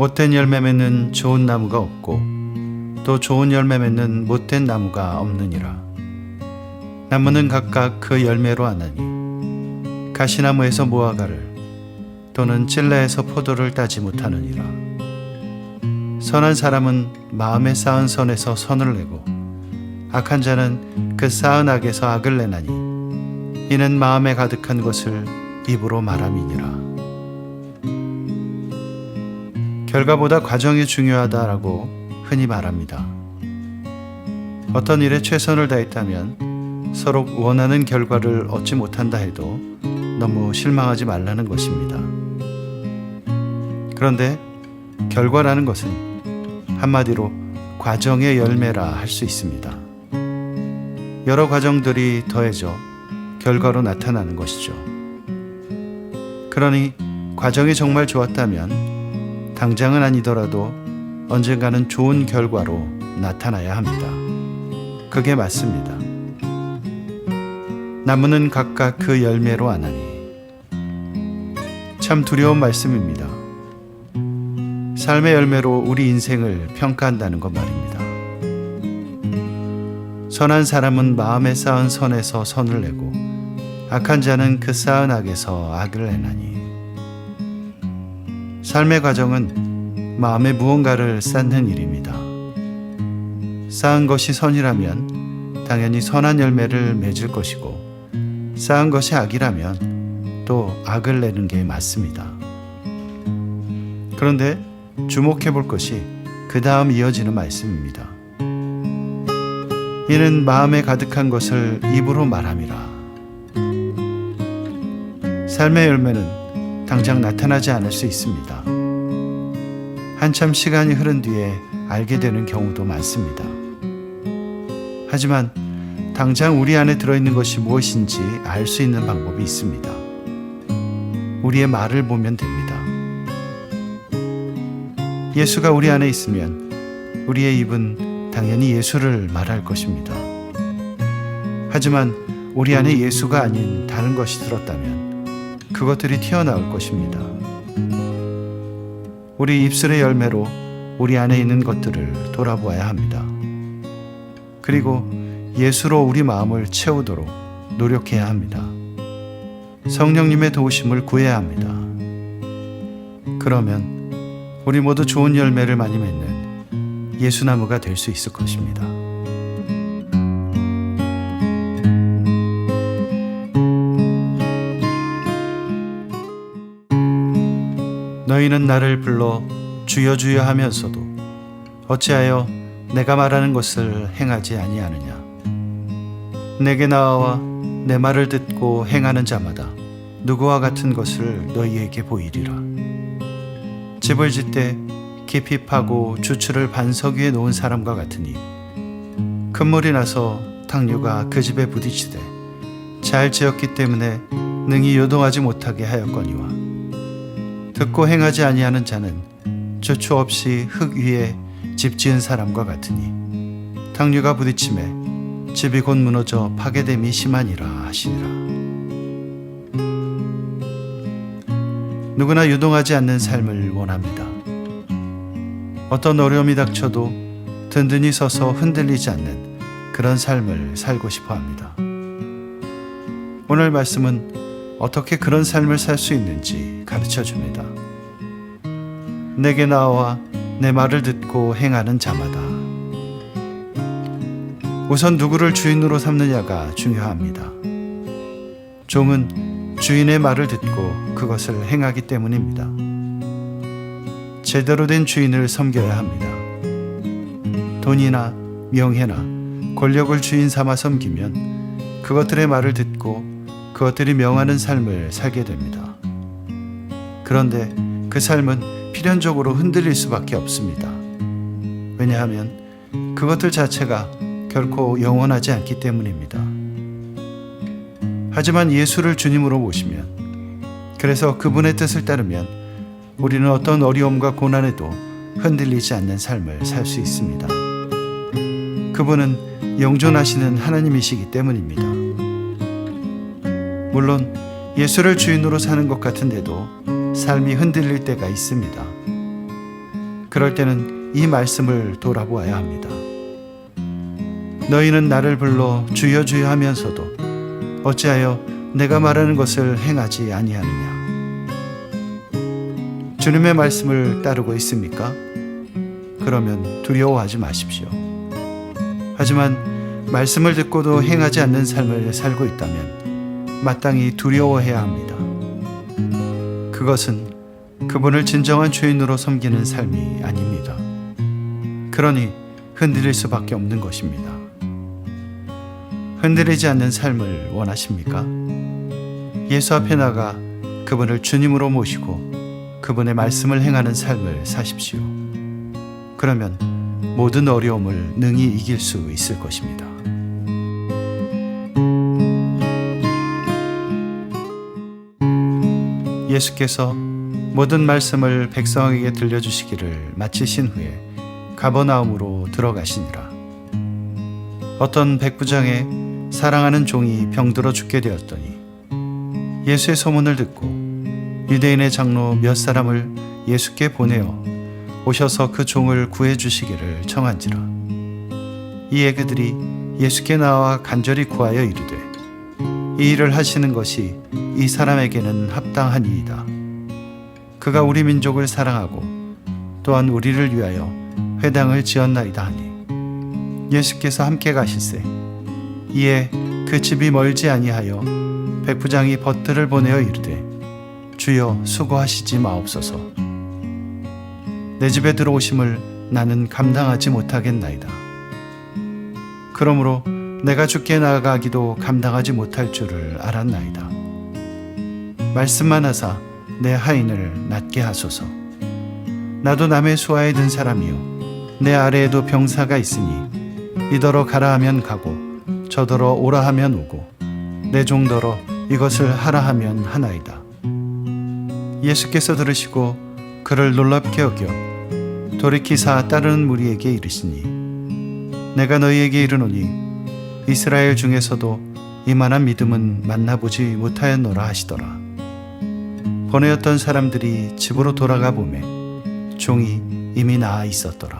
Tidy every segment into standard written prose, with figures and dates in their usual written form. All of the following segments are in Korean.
못된 열매 맺는 좋은 나무가 없고 또 좋은 열매 맺는 못된 나무가 없느니라. 나무는 각각 그 열매로 아나니 가시나무에서 무화과를 또는 찔레에서 포도를 따지 못하느니라. 선한 사람은 마음에 쌓은 선에서 선을 내고 악한 자는 그 쌓은 악에서 악을 내나니 이는 마음에 가득한 것을 입으로 말함이니라. 결과보다 과정이 중요하다라고 흔히 말합니다. 어떤 일에 최선을 다했다면 서로 원하는 결과를 얻지 못한다 해도 너무 실망하지 말라는 것입니다. 그런데 결과라는 것은 한마디로 과정의 열매라 할 수 있습니다. 여러 과정들이 더해져 결과로 나타나는 것이죠. 그러니 과정이 정말 좋았다면 당장은 아니더라도 언젠가는 좋은 결과로 나타나야 합니다. 그게 맞습니다. 나무는 각각 그 열매로 아나니. 참 두려운 말씀입니다. 삶의 열매로 우리 인생을 평가한다는 것 말입니다. 선한 사람은 마음에 쌓은 선에서 선을 내고 악한 자는 그 쌓은 악에서 악을 내나니. 삶의 과정은 마음에 무언가를 쌓는 일입니다. 쌓은 것이 선이라면 당연히 선한 열매를 맺을 것이고 쌓은 것이 악이라면 또 악을 내는 게 맞습니다. 그런데 주목해 볼 것이 그 다음 이어지는 말씀입니다. 이는 마음에 가득한 것을 입으로 말함이라. 삶의 열매는 당장 나타나지 않을 수 있습니다. 한참 시간이 흐른 뒤에 알게 되는 경우도 많습니다. 하지만 당장 우리 안에 들어있는 것이 무엇인지 알 수 있는 방법이 있습니다. 우리의 말을 보면 됩니다. 예수가 우리 안에 있으면 우리의 입은 당연히 예수를 말할 것입니다. 하지만 우리 안에 예수가 아닌 다른 것이 들었다면 그것들이 튀어나올 것입니다. 우리 입술의 열매로 우리 안에 있는 것들을 돌아보아야 합니다. 그리고 예수로 우리 마음을 채우도록 노력해야 합니다. 성령님의 도우심을 구해야 합니다. 그러면 우리 모두 좋은 열매를 많이 맺는 예수나무가 될 수 있을 것입니다. 너희는 나를 불러 주여 주여 하면서도 어찌하여 내가 말하는 것을 행하지 아니하느냐. 내게 나와 내 말을 듣고 행하는 자마다 누구와 같은 것을 너희에게 보이리라. 집을 짓되 깊이 파고 주추를 반석 위에 놓은 사람과 같으니 큰 물이 나서 탕류가 그 집에 부딪히되 잘 지었기 때문에 능히 요동하지 못하게 하였거니와 듣고 행하지 아니하는 자는 주추 없이 흙 위에 집 지은 사람과 같으니 탕류가 부딪힘에 집이 곧 무너져 파괴됨이 심하니라 하시니라. 누구나 유동하지 않는 삶을 원합니다. 어떤 어려움이 닥쳐도 든든히 서서 흔들리지 않는 그런 삶을 살고 싶어 합니다. 오늘 말씀은 어떻게 그런 삶을 살 수 있는지 가르쳐 줍니다. 내게 나와 내 말을 듣고 행하는 자마다. 우선 누구를 주인으로 삼느냐가 중요합니다. 종은 주인의 말을 듣고 그것을 행하기 때문입니다. 제대로 된 주인을 섬겨야 합니다. 돈이나 명예나 권력을 주인 삼아 섬기면 그것들의 말을 듣고 그것들이 명하는 삶을 살게 됩니다. 그런데 그 삶은 필연적으로 흔들릴 수밖에 없습니다. 왜냐하면 그것들 자체가 결코 영원하지 않기 때문입니다. 하지만 예수를 주님으로 모시면, 그래서 그분의 뜻을 따르면 우리는 어떤 어려움과 고난에도 흔들리지 않는 삶을 살 수 있습니다. 그분은 영존하시는 하나님이시기 때문입니다. 물론 예수를 주인으로 사는 것 같은데도 삶이 흔들릴 때가 있습니다. 그럴 때는 이 말씀을 돌아보아야 합니다. 너희는 나를 불러 주여 주여 하면서도 어찌하여 내가 말하는 것을 행하지 아니하느냐. 주님의 말씀을 따르고 있습니까? 그러면 두려워하지 마십시오. 하지만 말씀을 듣고도 행하지 않는 삶을 살고 있다면 마땅히 두려워해야 합니다. 그것은 그분을 진정한 주인으로 섬기는 삶이 아닙니다. 그러니 흔들릴 수밖에 없는 것입니다. 흔들리지 않는 삶을 원하십니까? 예수 앞에 나가 그분을 주님으로 모시고 그분의 말씀을 행하는 삶을 사십시오. 그러면 모든 어려움을 능히 이길 수 있을 것입니다. 예수께서 모든 말씀을 백성에게 들려주시기를 마치신 후에 가버나움으로 들어가시니라. 어떤 백부장의 사랑하는 종이 병들어 죽게 되었더니 예수의 소문을 듣고 유대인의 장로 몇 사람을 예수께 보내어 오셔서 그 종을 구해 주시기를 청한지라. 이에 그들이 예수께 나와 간절히 구하여 이르되 이 일을 하시는 것이 이 사람에게는 합당하니이다. 그가 우리 민족을 사랑하고 또한 우리를 위하여 회당을 지었나이다 하니 예수께서 함께 가실세. 이에 그 집이 멀지 아니하여 백부장이 벗들을 보내어 이르되 주여 수고하시지 마옵소서. 내 집에 들어오심을 나는 감당하지 못하겠나이다. 그러므로 내가 주께 나아가기도 감당하지 못할 줄을 알았나이다. 말씀만 하사 내 하인을 낫게 하소서. 나도 남의 수하에 든 사람이요 내 아래에도 병사가 있으니 이더러 가라 하면 가고 저더러 오라 하면 오고 내 종더러 이것을 하라 하면 하나이다. 예수께서 들으시고 그를 놀랍게 여겨 돌이키사 따르는 무리에게 이르시니 내가 너희에게 이르노니 이스라엘 중에서도 이만한 믿음은 만나보지 못하였노라 하시더라. 보내었던 사람들이 집으로 돌아가 보매 종이 이미 나아 있었더라.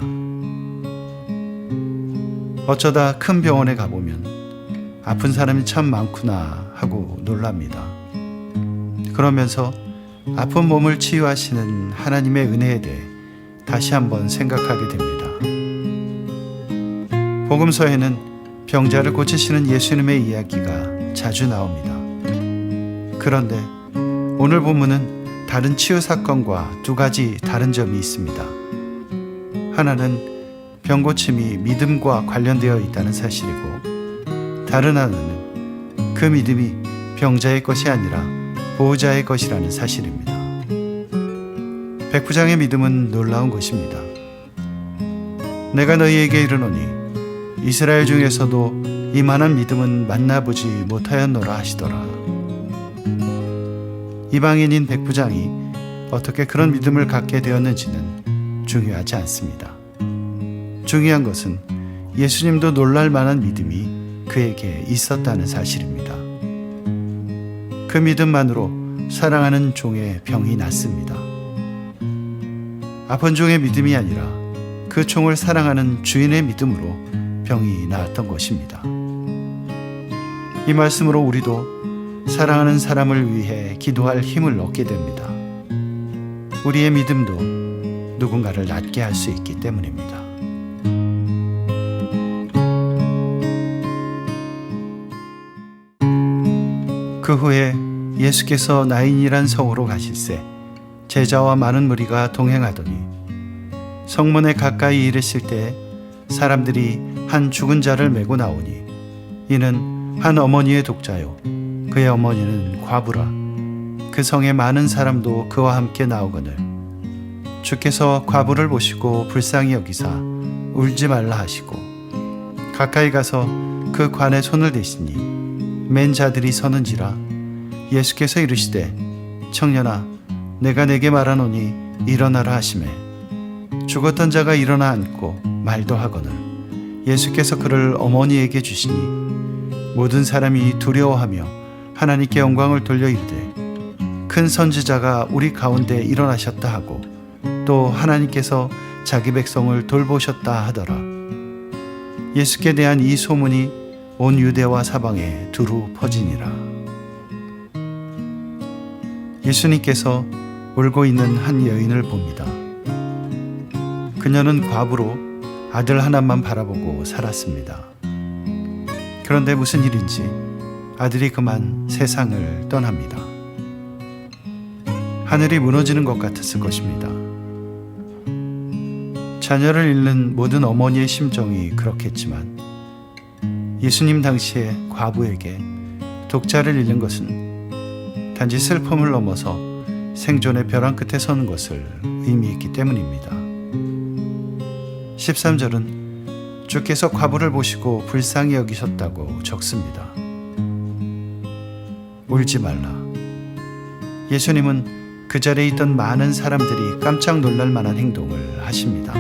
어쩌다 큰 병원에 가보면 아픈 사람이 참 많구나 하고 놀랍니다. 그러면서 아픈 몸을 치유하시는 하나님의 은혜에 대해 다시 한번 생각하게 됩니다. 복음서에는 병자를 고치시는 예수님의 이야기가 자주 나옵니다. 그런데 오늘 본문은 다른 치유 사건과 두 가지 다른 점이 있습니다. 하나는 병고침이 믿음과 관련되어 있다는 사실이고 다른 하나는 그 믿음이 병자의 것이 아니라 보호자의 것이라는 사실입니다. 백부장의 믿음은 놀라운 것입니다. 내가 너희에게 이르노니 이스라엘 중에서도 이만한 믿음은 만나보지 못하였노라 하시더라. 이방인인 백부장이 어떻게 그런 믿음을 갖게 되었는지는 중요하지 않습니다. 중요한 것은 예수님도 놀랄 만한 믿음이 그에게 있었다는 사실입니다. 그 믿음만으로 사랑하는 종의 병이 낫습니다. 아픈 종의 믿음이 아니라 그 종을 사랑하는 주인의 믿음으로 병이 나았던 것입니다. 이 말씀으로 우리도 사랑하는 사람을 위해 기도할 힘을 얻게 됩니다. 우리의 믿음도 누군가를 낫게 할 수 있기 때문입니다. 그 후에 예수께서 나인이란 성으로 가실새 제자와 많은 무리가 동행하더니 성문에 가까이 이르실 때 사람들이 한 죽은 자를 메고 나오니 이는 한 어머니의 독자요 그의 어머니는 과부라. 그 성에 많은 사람도 그와 함께 나오거늘 주께서 과부를 보시고 불쌍히 여기사 울지 말라 하시고 가까이 가서 그 관에 손을 대시니 맨 자들이 서는지라. 예수께서 이르시되 청년아 내가 내게 말하노니 일어나라 하시매 죽었던 자가 일어나 앉고 말도 하거늘 예수께서 그를 어머니에게 주시니 모든 사람이 두려워하며 하나님께 영광을 돌려 이르되 큰 선지자가 우리 가운데 일어나셨다 하고 또 하나님께서 자기 백성을 돌보셨다 하더라. 예수께 대한 이 소문이 온 유대와 사방에 두루 퍼지니라. 예수님께서 울고 있는 한 여인을 봅니다. 그녀는 과부로 아들 하나만 바라보고 살았습니다. 그런데 무슨 일인지 아들이 그만 세상을 떠납니다. 하늘이 무너지는 것 같았을 것입니다. 자녀를 잃는 모든 어머니의 심정이 그렇겠지만 예수님 당시에 과부에게 독자를 잃는 것은 단지 슬픔을 넘어서 생존의 벼랑 끝에 서는 것을 의미했기 때문입니다. 13절은 주께서 과부를 보시고 불쌍히 여기셨다고 적습니다. 울지 말라. 예수님은 그 자리에 있던 많은 사람들이 깜짝 놀랄 만한 행동을 하십니다.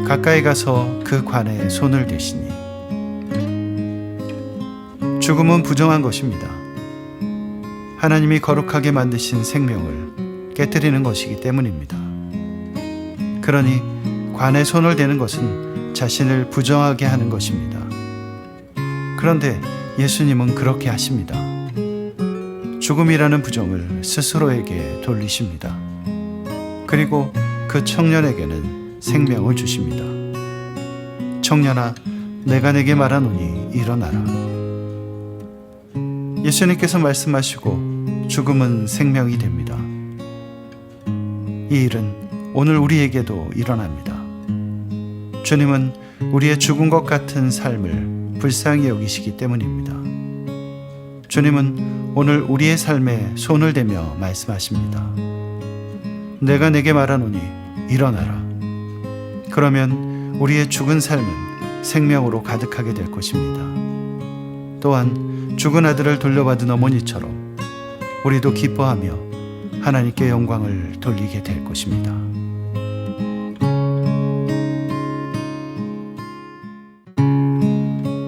가까이 가서 그 관에 손을 대시니 죽음은 부정한 것입니다. 하나님이 거룩하게 만드신 생명을 깨뜨리는 것이기 때문입니다. 그러니 관에 손을 대는 것은 자신을 부정하게 하는 것입니다. 그런데 예수님은 그렇게 하십니다. 죽음이라는 부정을 스스로에게 돌리십니다. 그리고 그 청년에게는 생명을 주십니다. 청년아, 내가 내게 말하노니 일어나라. 예수님께서 말씀하시고 죽음은 생명이 됩니다. 이 일은 오늘 우리에게도 일어납니다. 주님은 우리의 죽은 것 같은 삶을 불쌍히 여기시기 때문입니다. 주님은 오늘 우리의 삶에 손을 대며 말씀하십니다. 내가 내게 말하노니 일어나라. 그러면 우리의 죽은 삶은 생명으로 가득하게 될 것입니다. 또한 죽은 아들을 돌려받은 어머니처럼 우리도 기뻐하며 하나님께 영광을 돌리게 될 것입니다.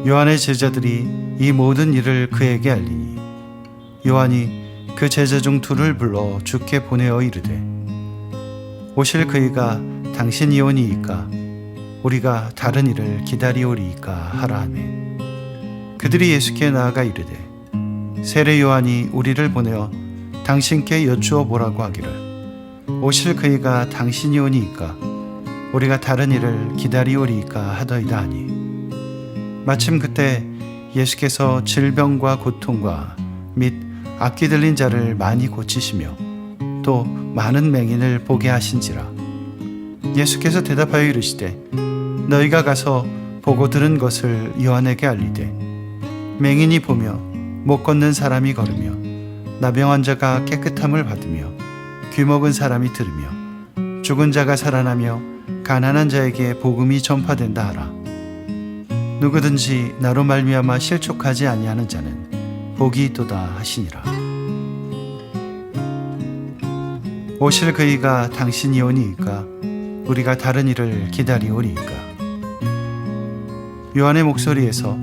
요한의 제자들이 이 모든 일을 그에게 알리니 요한이 그 제자 중 둘을 불러 주께 보내어 이르되 오실 그이가 당신이 오니이까 우리가 다른 일을 기다리오리이까 하라 하매 그들이 예수께 나아가 이르되 세례 요한이 우리를 보내어 당신께 여쭈어 보라고 하기를 오실 그이가 당신이 오니이까 우리가 다른 일을 기다리오리이까 하더이다 하니 마침 그때 예수께서 질병과 고통과 및 악귀 들린 자를 많이 고치시며 또 많은 맹인을 보게 하신지라. 예수께서 대답하여 이르시되 너희가 가서 보고 들은 것을 요한에게 알리되 맹인이 보며 못 걷는 사람이 걸으며 나병 환자가 깨끗함을 받으며 귀 먹은 사람이 들으며 죽은 자가 살아나며 가난한 자에게 복음이 전파된다 하라. 누구든지 나로 말미암아 실족하지 아니하는 자는 복이 있도다 하시니라. 오실 그이가 당신이 오니이까 우리가 다른 일을 기다리오리이까. 요한의 목소리에서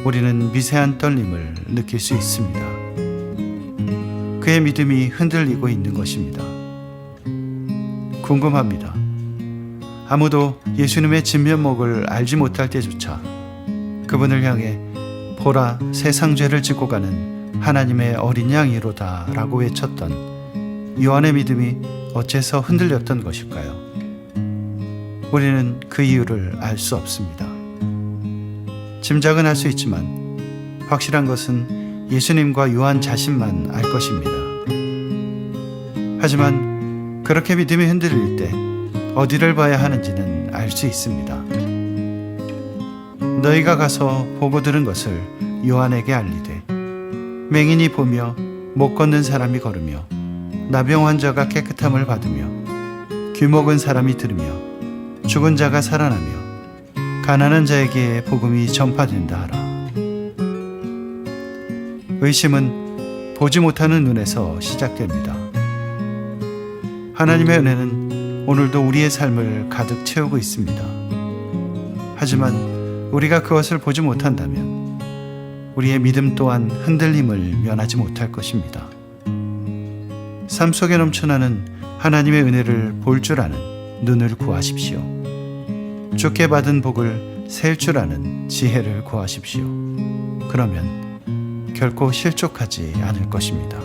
우리는 미세한 떨림을 느낄 수 있습니다. 그의 믿음이 흔들리고 있는 것입니다. 궁금합니다. 아무도 예수님의 진면목을 알지 못할 때조차 그분을 향해 보라 세상 죄를 짓고 가는 하나님의 어린 양이로다 라고 외쳤던 요한의 믿음이 어째서 흔들렸던 것일까요? 우리는 그 이유를 알 수 없습니다. 짐작은 할 수 있지만 확실한 것은 예수님과 요한 자신만 알 것입니다. 하지만 그렇게 믿음이 흔들릴 때 어디를 봐야 하는지는 알 수 있습니다. 너희가 가서 보고 들은 것을 요한에게 알리되 맹인이 보며 못 걷는 사람이 걸으며 나병 환자가 깨끗함을 받으며 귀 먹은 사람이 들으며 죽은 자가 살아나며 가난한 자에게 복음이 전파된다 하라. 의심은 보지 못하는 눈에서 시작됩니다. 하나님의 은혜는 오늘도 우리의 삶을 가득 채우고 있습니다. 하지만 우리가 그것을 보지 못한다면 우리의 믿음 또한 흔들림을 면하지 못할 것입니다. 삶 속에 넘쳐나는 하나님의 은혜를 볼 줄 아는 눈을 구하십시오. 주께 받은 복을 셀 줄 아는 지혜를 구하십시오. 그러면 결코 실족하지 않을 것입니다.